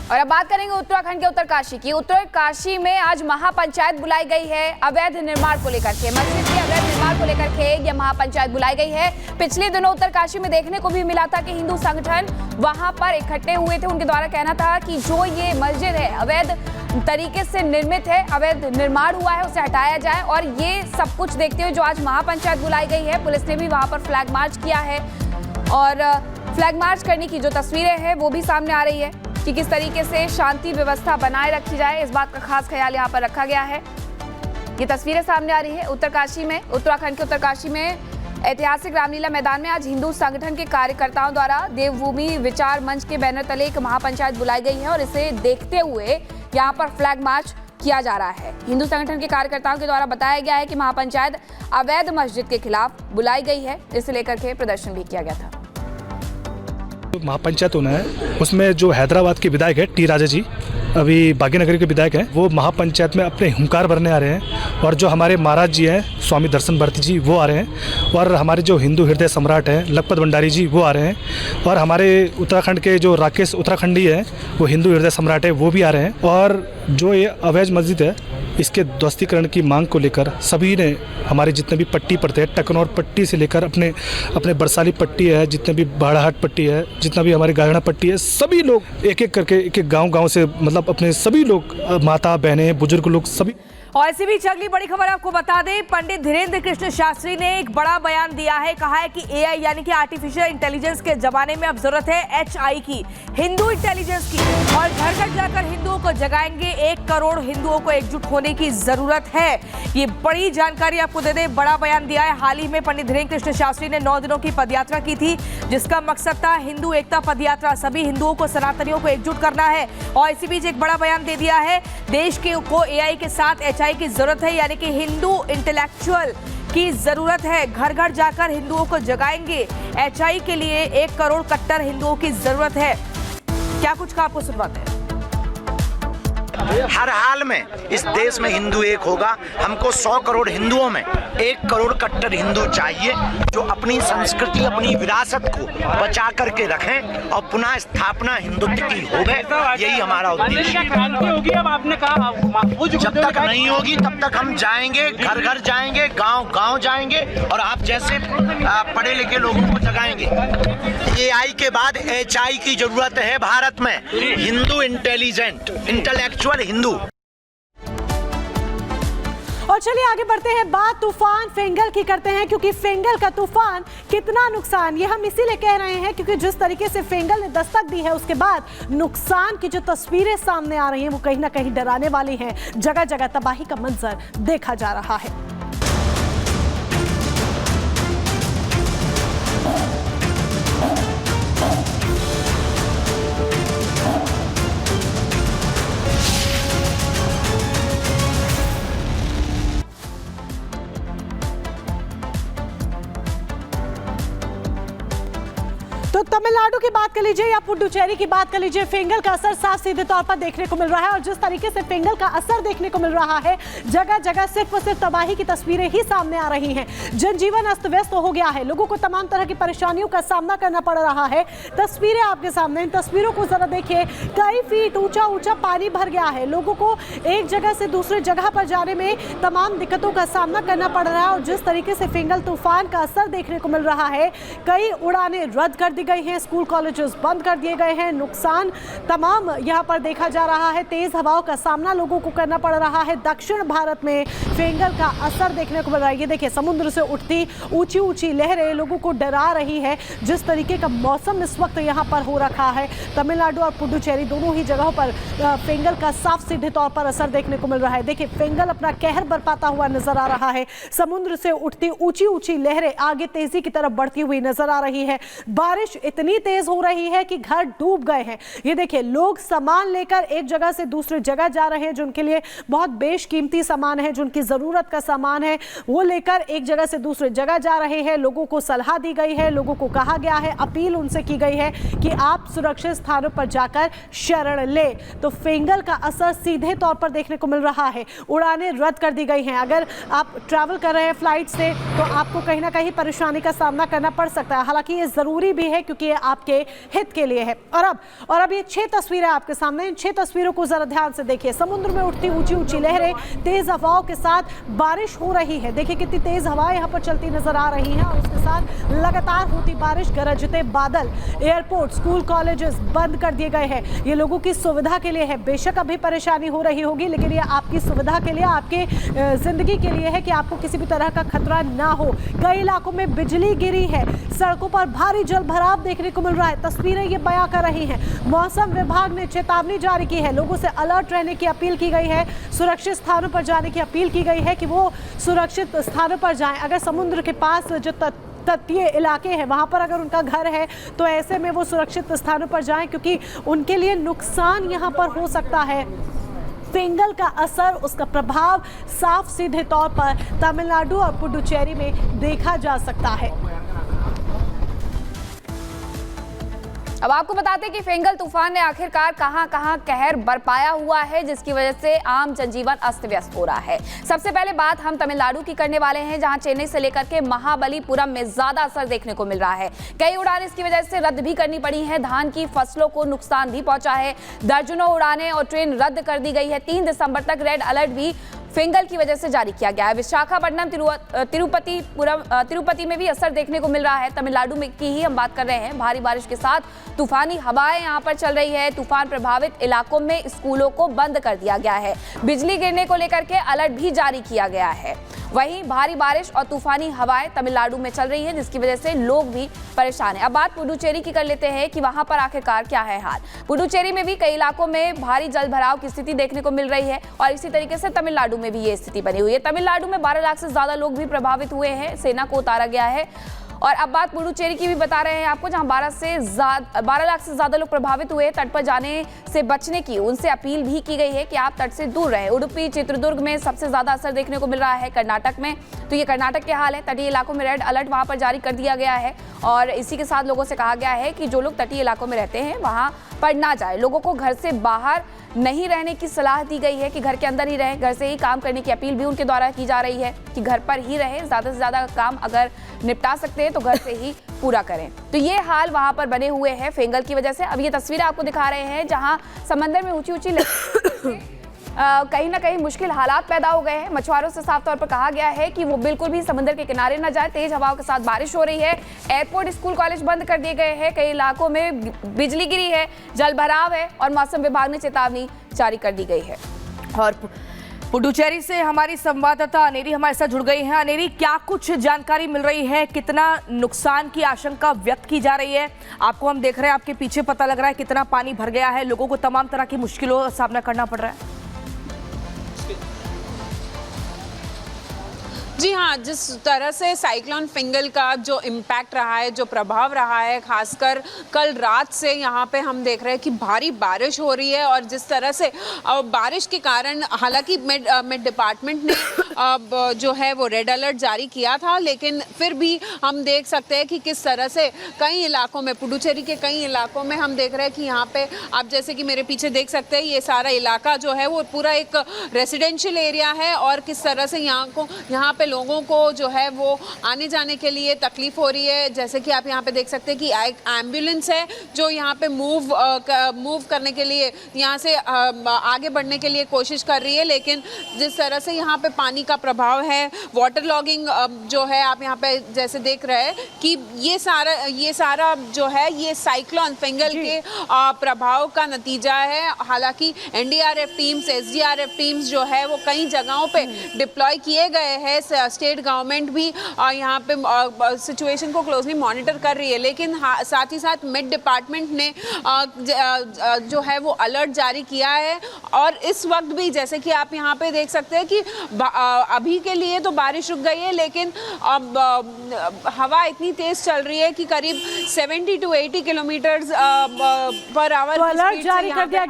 और अब बात करेंगे उत्तराखंड के उत्तरकाशी की। उत्तरकाशी में आज महापंचायत बुलाई गई है अवैध निर्माण को लेकर के। मस्जिद के अवैध निर्माण को लेकर के यह महापंचायत बुलाई गई है। पिछले दिनों उत्तरकाशी में देखने को भी मिला था कि हिंदू संगठन वहां पर इकट्ठे हुए थे। उनके द्वारा कहना था कि जो ये मस्जिद है अवैध तरीके से निर्मित है, अवैध निर्माण हुआ है, उसे हटाया जाए। और ये सब कुछ देखते हुए जो आज महापंचायत बुलाई गई है, पुलिस ने भी वहां पर फ्लैग मार्च किया है। और फ्लैग मार्च करने की जो तस्वीरें हैं वो भी सामने आ रही है कि किस तरीके से शांति व्यवस्था बनाए रखी जाए, इस बात का खास ख्याल यहाँ पर रखा गया है। ये तस्वीरें सामने आ रही है उत्तरकाशी में। उत्तराखंड के उत्तरकाशी में ऐतिहासिक रामलीला मैदान में आज हिंदू संगठन के कार्यकर्ताओं द्वारा देवभूमि विचार मंच के बैनर तले एक महापंचायत बुलाई गई है और इसे देखते हुए यहाँ पर फ्लैग मार्च किया जा रहा है। हिंदू संगठन के कार्यकर्ताओं के द्वारा बताया गया है कि महापंचायत अवैध मस्जिद के खिलाफ बुलाई गई है, इसे लेकर के प्रदर्शन भी किया गया था। महापंचायत होना है, उसमें जो हैदराबाद के विधायक है टी राजा जी, अभी बागीनगर के विधायक हैं, वो महापंचायत में अपने हुंकार भरने आ रहे हैं। और जो हमारे महाराज जी हैं स्वामी दर्शन भारती जी वो आ रहे हैं। और हमारे जो हिंदू हृदय सम्राट हैं लखपत भंडारी जी वो आ रहे हैं। और हमारे उत्तराखंड के जो राकेश उत्तराखंडी हैं वो हिंदू हृदय सम्राट है वो भी आ रहे हैं। और जो ये अवैध मस्जिद है इसके ध्वस्तीकरण की मांग को लेकर सभी ने, हमारे जितने भी पट्टी पड़ते हैं, टकनौर पट्टी से लेकर अपने बरसाली पट्टी है, जितने भी बाड़ाहाट पट्टी है, जितना भी हमारी गायना पट्टी है, सभी लोग एक एक करके एक एक गांव से, मतलब अपने सभी लोग, माता बहनें बुजुर्ग लोग सभी। और ऐसी भी अगली बड़ी खबर आपको बता दें, पंडित धीरेन्द्र कृष्ण शास्त्री ने एक बड़ा बयान दिया है। कहा है कि एआई यानी कि आर्टिफिशियल इंटेलिजेंस के जमाने में अब जरूरत है एचआई की, हिंदू इंटेलिजेंस की। और घर घर जाकर हिंदुओं को जगाएंगे, 1 करोड़ हिंदुओं को एकजुट होने की जरूरत है। ये बड़ी जानकारी आपको दे दें, बड़ा बयान दिया है। हाल ही में पंडित धीरेन्द्र कृष्ण शास्त्री ने 9 दिनों की पदयात्रा की थी, जिसका मकसद था हिंदू एकता पदयात्रा, सभी हिंदुओं को, सनातनियों को एकजुट करना है। और इसी बीच एक बड़ा बयान दे दिया है, देश को एआई के साथ एचआई की जरूरत है, यानी कि हिंदू इंटेलेक्चुअल की जरूरत है। घर घर जाकर हिंदुओं को जगाएंगे, एचआई के लिए 1 करोड़ कट्टर हिंदुओं की जरूरत है। क्या कुछ का आपको सुनवाते हैं। हर हाल में इस देश में हिंदू एक होगा। हमको 100 करोड़ हिंदुओं में 1 करोड़ कट्टर हिंदू चाहिए, जो अपनी संस्कृति, अपनी विरासत को बचा करके रखें और पुनः स्थापना हिंदुत्व की होगी। यही हमारा उद्देश्य होगी। अब आपने कहा जब तक नहीं होगी तब तक हम जाएंगे, घर घर जाएंगे, गांव गांव जाएंगे और आप जैसे पढ़े लिखे लोगों को जगाएंगे। एआई के बाद एचआई की जरूरत है भारत में, हिंदू इंटेलिजेंट, इंटेलेक्चुअल हिंदू। और चलिए आगे बढ़ते हैं, बात तूफान फेंगल की करते हैं, क्योंकि फेंगल का तूफान कितना नुकसान, ये हम इसीलिए कह रहे हैं क्योंकि जिस तरीके से फेंगल ने दस्तक दी है उसके बाद नुकसान की जो तस्वीरें सामने आ रही हैं वो कहीं ना कहीं डराने वाली हैं। जगह जगह तबाही का मंजर देखा जा रहा है। तो तमिलनाडु की बात कर लीजिए या पुडुचेरी की बात कर लीजिए, फेंगल का असर साफ सीधे तौर पर देखने को मिल रहा है। और जिस तरीके से फेंगल का असर देखने को मिल रहा है, जगह जगह सिर्फ और सिर्फ तबाही की तस्वीरें ही सामने आ रही हैं। जनजीवन अस्त व्यस्त हो गया है, लोगों को तमाम तरह की परेशानियों का सामना करना पड़ रहा है। तस्वीरें आपके सामने, इन तस्वीरों को जरा देखिए, कई फीट ऊंचा ऊंचा पानी भर गया है। लोगों को एक जगह से दूसरी जगह पर जाने में तमाम दिक्कतों का सामना करना पड़ रहा है। और जिस तरीके से फेंगल तूफान का असर देखने को मिल रहा है, कई उड़ानें रद्द कर दी गई हैं, स्कूल कॉलेजेस बंद कर दिए गए हैं, नुकसान तमाम यहां पर देखा जा रहा है। तेज हवाओं का सामना लोगों को करना पड़ रहा है। दक्षिण भारत में फेंगल का असर देखने को मिल रहा है। ये देखिए, समुद्र से उठती ऊंची ऊंची लहरें लोगों को डरा रही है। जिस तरीके का मौसम इस वक्त यहां पर हो रखा है, तमिलनाडु और पुडुचेरी दोनों ही जगहों पर फेंगल का साफ सीधे तौर पर असर देखने को मिल रहा है। देखिए, फेंगल अपना कहर बरपाता हुआ नजर आ रहा है। समुद्र से उठती ऊंची ऊंची लहरें आगे तेजी की तरफ बढ़ती हुई नजर आ रही है। बारिश इतनी तेज हो रही है कि घर डूब गए हैं। ये देखिए, लोग सामान लेकर एक जगह से दूसरी जगह जा रहे हैं, जो उनके लिए बहुत बेशकीमती सामान है, जो उनकी जरूरत का सामान है, वो लेकर एक जगह से दूसरी जगह जा रहे हैं। लोगों को सलाह दी गई है, लोगों को कहा गया है, अपील उनसे की गई है कि आप सुरक्षित स्थानों पर जाकर शरण ले। तो फेंगल का असर सीधे तौर पर देखने को मिल रहा है। उड़ानें रद्द कर दी गई हैं। अगर आप ट्रैवल कर रहे हैं फ्लाइट से तो आपको कहीं ना कहीं परेशानी का सामना करना पड़ सकता है। हालांकि ये जरूरी भी है क्योंकि ये आपके हित के लिए है। और अब ये 6 तस्वीरें आपके सामने, इन 6 तस्वीरों को जरा ध्यान से देखिए। समुद्र में उठती ऊंची ऊंची लहरें, तेज हवाओं के साथ बारिश हो रही है। देखिए कितनी तेज हवाएं यहाँ पर चलती नजर आ रही हैं और उसके साथ लगातार होती बारिश, गरजते बादल। एयरपोर्ट, स्कूल, कॉलेजेस बंद कर दिए गए हैं। ये लोगों की सुविधा के लिए है। बेशक अभी परेशानी हो रही होगी, लेकिन ये आपकी सुविधा के लिए, आपके जिंदगी के लिए है कि आपको किसी भी तरह का खतरा ना हो। कई इलाकों में बिजली गिरी है, सड़कों पर भारी जल भराव देखने को मिल रहा है। तस्वीरें ये बयां कर रही हैं। मौसम विभाग ने चेतावनी जारी की है, लोगों से अलर्ट रहने की अपील की गई है, सुरक्षित स्थानों पर जाने की अपील की गई है कि वो सुरक्षित स्थानों पर जाएं। अगर समुद्र के पास जो तटीय इलाके हैं वहां पर अगर उनका घर है तो ऐसे में वो सुरक्षित स्थानों पर जाएं, क्योंकि उनके लिए नुकसान यहां पर हो सकता है। फिंगल का असर, उसका प्रभाव साफ सीधे तौर पर तमिलनाडु और पुडुचेरी में देखा जा सकता है। अब आपको बताते हैं कि फेंगल तूफान ने आखिरकार कहां-कहां कहर बरपाया हुआ है, जिसकी वजह से आम जनजीवन अस्त व्यस्त हो रहा है। सबसे पहले बात हम तमिलनाडु की करने वाले हैं, जहां चेन्नई से लेकर के महाबलीपुरम में ज्यादा असर देखने को मिल रहा है। कई उड़ानें इसकी वजह से रद्द भी करनी पड़ी हैं। धान की फसलों को नुकसान भी पहुंचा है। दर्जनों उड़ानें और ट्रेन रद्द कर दी गई है। 3 दिसंबर तक रेड अलर्ट भी फिंगल की वजह से जारी किया गया है। विशाखापट्टनम, तिरुपति में भी असर देखने को मिल रहा है। तमिलनाडु में की ही हम बात कर रहे हैं। भारी बारिश के साथ तूफानी हवाएं यहां पर चल रही है। तूफान प्रभावित इलाकों में स्कूलों को बंद कर दिया गया है। बिजली गिरने को लेकर के अलर्ट भी जारी किया गया है। वहीं भारी बारिश और तूफानी हवाएं तमिलनाडु में चल रही है, जिसकी वजह से लोग भी परेशान हैं। अब बात पुडुचेरी की कर लेते हैं कि वहां पर आखिरकार क्या है हाल। पुडुचेरी में भी कई इलाकों में भारी जल भराव की स्थिति देखने को मिल रही है और इसी तरीके से तमिलनाडु में भी ये स्थिति बनी हुई है। तमिलनाडु में 12 लाख से ज्यादा लोग भी प्रभावित हुए हैं। सेना को उतारा गया है। और अब बात पुडुचेरी की भी बता रहे हैं आपको, जहां 12 लाख से ज्यादा लोग प्रभावित हुए। तट पर जाने से बचने की उनसे अपील भी की गई है कि आप तट से दूर रहें। उडुपी, चित्रदुर्ग में सबसे ज्यादा असर देखने को मिल रहा है। कर्नाटक में तो ये कर्नाटक के हाल है। तटीय इलाकों में रेड अलर्ट वहां पर जारी कर दिया गया है और इसी के साथ लोगों से कहा गया है कि जो लोग तटीय इलाकों में रहते हैं वहां पर ना जाए। लोगों को घर से बाहर नहीं रहने की सलाह दी गई है कि घर के अंदर ही रहें। घर से ही काम करने की अपील भी उनके द्वारा की जा रही है कि घर पर ही रहें। ज़्यादा से ज़्यादा काम अगर निपटा सकते हैं तो घर से ही पूरा करें। तो ये हाल वहां पर बने हुए हैं फेंगल की वजह से। अब ये तस्वीरें आपको दिखा रहे हैं जहां समंदर में ऊंची ऊंची कहीं ना कहीं मुश्किल हालात पैदा हो गए हैं। मछुआरों से साफ तौर पर कहा गया है कि वो बिल्कुल भी समुद्र के किनारे न जाए। तेज हवाओं के साथ बारिश हो रही है। एयरपोर्ट, स्कूल, कॉलेज बंद कर दिए गए हैं। कई इलाकों में बिजली गिरी है, जल भराव है और मौसम विभाग ने चेतावनी जारी कर दी गई है। और पुडुचेरी से हमारी संवाददाता अनेरी हमारे साथ जुड़ गई हैं। अनेरी, क्या कुछ जानकारी मिल रही है? कितना नुकसान की आशंका व्यक्त की जा रही है? आपको हम देख रहे हैं, आपके पीछे पता लग रहा है कितना पानी भर गया है। लोगों को तमाम तरह की मुश्किलों का सामना करना पड़ रहा है। जी हाँ, जिस तरह से साइक्लोन फिंगल का जो इम्पैक्ट रहा है, जो प्रभाव रहा है, खासकर कल रात से यहाँ पे हम देख रहे हैं कि भारी बारिश हो रही है और जिस तरह से बारिश के कारण, हालांकि मिड डिपार्टमेंट ने अब जो है वो रेड अलर्ट जारी किया था, लेकिन फिर भी हम देख सकते हैं कि किस तरह से कई इलाकों में, पुडुचेरी के कई इलाकों में हम देख रहे हैं कि यहाँ पे आप जैसे कि मेरे पीछे देख सकते हैं, ये सारा इलाका जो है वो पूरा एक रेजिडेंशियल एरिया है और किस तरह से यहाँ पे लोगों को जो है वो आने जाने के लिए तकलीफ हो रही है। जैसे कि आप यहाँ पे देख सकते हैं कि एक एम्बुलेंस है जो यहाँ पे मूव करने के लिए, यहाँ से आगे बढ़ने के लिए कोशिश कर रही है, लेकिन जिस तरह से यहाँ पे पानी का प्रभाव है, वाटर लॉगिंग जो है, आप यहाँ पे जैसे देख रहे हैं कि ये सारा जो है ये साइक्लोन फिंगल के प्रभाव का नतीजा है। हालांकि एनडीआरएफ टीम्स, एसडीआरएफ टीम्स जो है वो कई जगहों पे डिप्लॉय किए गए हैं। स्टेट गवर्नमेंट भी यहाँ पे सिचुएशन को क्लोजली मॉनिटर कर रही है, लेकिन साथ ही साथ मिड डिपार्टमेंट ने जो है वो अलर्ट जारी किया है। और इस वक्त भी जैसे कि आप यहाँ पे देख सकते हैं कि अभी के लिए तो बारिश रुक गई है, लेकिन अब हवा इतनी तेज चल रही है कि करीब 70 to 80 kilometre per hour alert जारी कर दिया